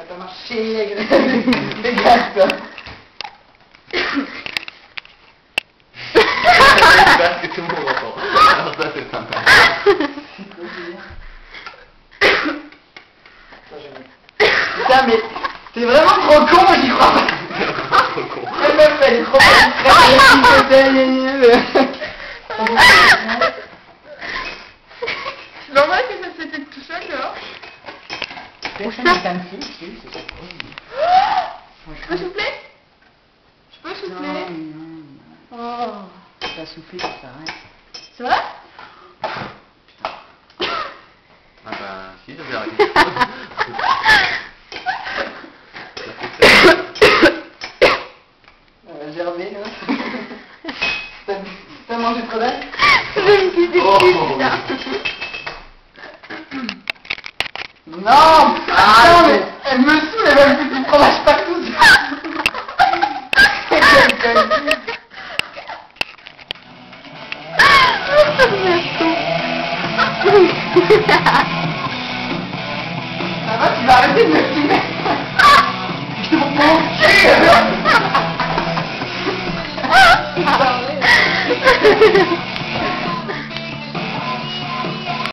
pas marché. Regarde. Parce que tout le monde entend. Alors ça c'est sympa. Putain mais t'es vraiment trop con, moi j'y crois pas. Trop con. Elle meuf elle est trop C'est normal que ça s'était tout seul dehors. Personne n'est un fils, oui, c'est ça. Je peux souffler? Je peux souffler? Non. Oh. T'as soufflé, ça s'arrête. C'est vrai? Ah bah si, ça fait arrêter. Gervais, là. T'as mangé trop d'âge? Je me suis dit putain. Non! Ah, mais elle me saoule, elle va me foutre du fromage partout. Ça va, tu vas arrêter de me filmer. Je te mon cul.